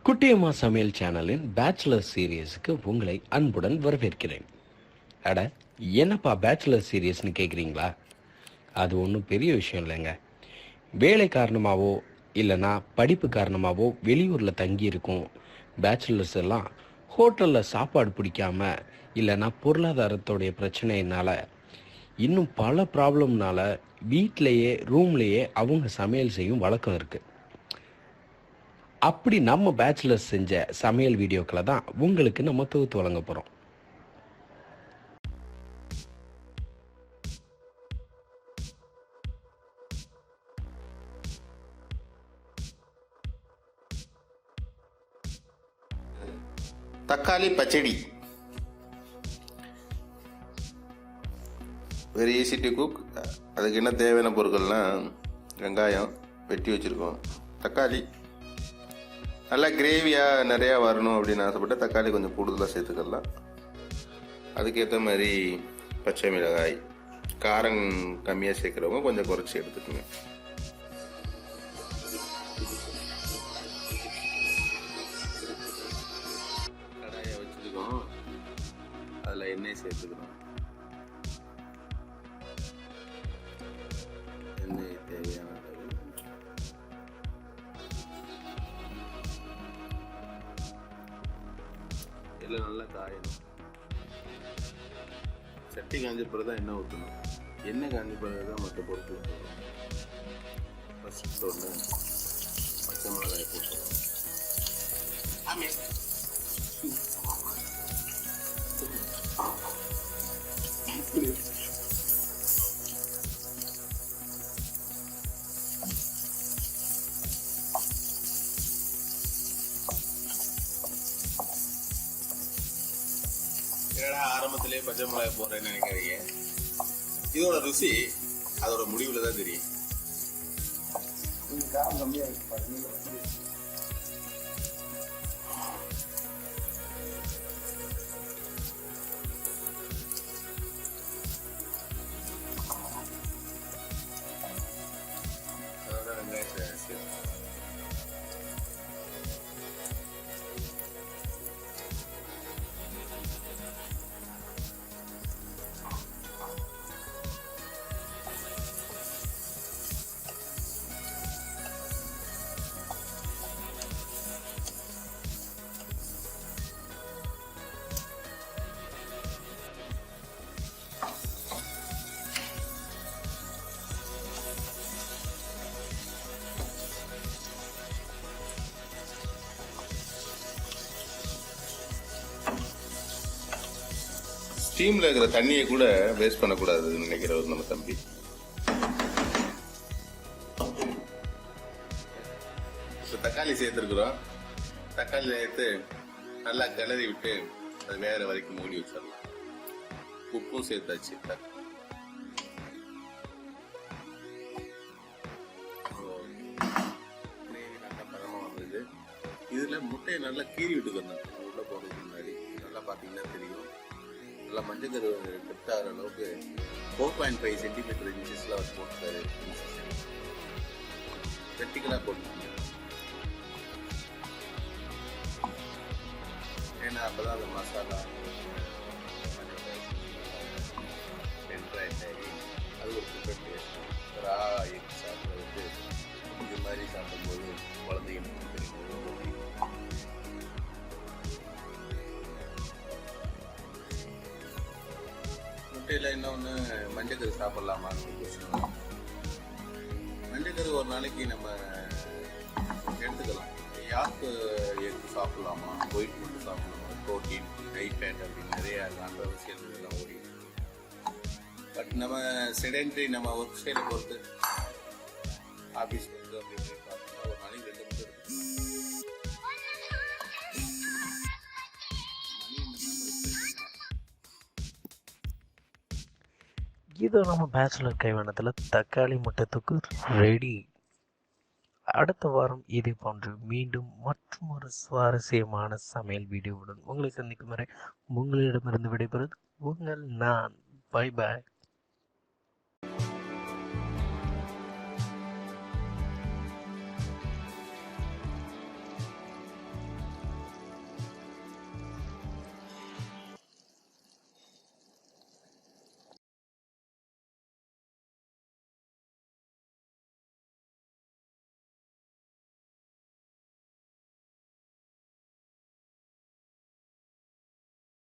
குட்டியம்மா சமையல் சேனலின் பேச்சுலர் சீரியஸுக்கு உங்களை அன்புடன் வரவேற்கிறேன். அட, என்னப்பா பேச்சுலர் சீரியஸ்னு கேட்குறீங்களா? அது ஒன்றும் பெரிய விஷயம் இல்லைங்க. வேலை காரணமாகவோ இல்லைனா படிப்பு காரணமாகவோ வெளியூரில் தங்கியிருக்கும் பேச்சுலர்ஸ் எல்லாம் ஹோட்டலில் சாப்பாடு பிடிக்காம இல்லைனா பொருளாதாரத்தோடைய பிரச்சனையினால் இன்னும் பல ப்ராப்ளம்னால வீட்டிலையே ரூம்லேயே அவங்க சமையல் செய்யும் வழக்கம் இருக்குது. அப்படி நம்ம பேச்சுலர்ஸ் செஞ்ச சமையல் வீடியோக்களை தான் உங்களுக்கு நம்ம தொகுத்து வழங்க போகிறோம். தக்காளி பச்சடி வெரி ஈஸி டு குக். அதுக்கு என்ன தேவையான பொருட்கள்லாம் வெங்காயம் வெட்டி வச்சுருக்கோம், தக்காளி நல்லா கிரேவியாக நிறையா வரணும் அப்படின்னு ஆசைப்பட்ட தக்காளி கொஞ்சம் கூடுதலாக சேர்த்துக்கலாம். அதுக்கேற்ற மாதிரி பச்சை மிளகாய், காரம் கம்மியாக சேர்க்குறவங்க கொஞ்சம் குறைச்சி எடுத்துக்கோங்க. கடாயை வச்சுருக்கோம், அதில் எண்ணெய் சேர்த்துக்கிறோம். எண்ணெய் தேவையான எல்லாம் நல்லா காயணும். சட்டி காஞ்ச பிறகு தான் எண்ணெய் ஊற்றணும். எண்ணெய் காஞ்ச பிறகு தான் மற்ற பொருட்கள் போடணும். ஃபஸ்ட்டு ஒன்று பச்சை மிளகாய் போட்டுருவோம். என்னடா ஆரம்பத்திலே பச்சை மிளகாய் போடுறேன்னு நினைக்கிறீங்க? இதோட ருசி அதோட முடிவுல தான் தெரியும். காரம் கம்மியா இருக்கு. அதோட வெங்காயத்தை சேர்த்து ஸ்டீம்ல இருக்கிற தண்ணியை கூட வேஸ்ட் பண்ணக்கூடாதுன்னு நினைக்கிறவர் நம்ம தம்பி. தக்காளி சேர்த்துருக்குறோம். தக்காளி சேர்த்து நல்லா கிளறி விட்டு அது வேற வரைக்கும் மூடி வச்சிடலாம். உப்பும் சேர்த்தாச்சு. நல்லா பதமா வந்தது. இதுல முட்டையை நல்லா கீறி விட்டுக்கணும். உள்ள போடுறதுக்கு முன்னாடி நல்லா பாத்தீங்கன்னா தெரியும். நல்லா மஞ்சள் கரு டெப்த் ஆகிற அளவுக்கு 4.5 சென்டிமீட்டர் இன்ச்சஸில் அவர் போட்டுருக்காரு. வெர்டிகலாக போட்டுருக்காங்க. ஏன்னா அப்போ தான் அந்த மசாலா அது ஒரு டிஃப்ரெண்ட் டேஸ்ட். ரா எக் சாப்பிட்றது இது மாதிரி சாப்பிடும்போது குழந்தைங்களுக்கு தெரியும். முட்டையில் இன்னொன்று மஞ்சக்கரு சாப்பிட்லாமான்னு கொஸ்டின். மஞ்சக்கரு ஒரு நாளைக்கு நம்ம எடுத்துக்கலாம். யாருக்கு எக் சாப்பிட்லாமா, ஒயிட் மட்டும் சாப்பிட்லாமா, ப்ரோட்டீன், ஹை ஃபேட் அப்படின்னு நிறைய கான்ட்ரவர்சியல் எல்லாம் ஓடி. பட் நம்ம செடென்ட்ரி நம்ம ஒர்க் ஸ்டைலை பொறுத்து ஆஃபீஸ் வந்து அப்படின்னு பார்த்தோம்னா ஒரு நாளைக்கு 2 முட்டை எடுத்துக்கலாம். இது நம்ம பேச்சுலர் கைவண்ணத்தில் தக்காளி முட்டை தொக்கு ரெடி. அடுத்த வாரம் இதே போன்று மீண்டும் மற்றும் ஒரு சுவாரஸ்யமான சமையல் வீடியோவுடன் உங்களை சந்திக்கும் வரை உங்களிடமிருந்து விடைபெறுவது உங்கள் நான். Bye bye.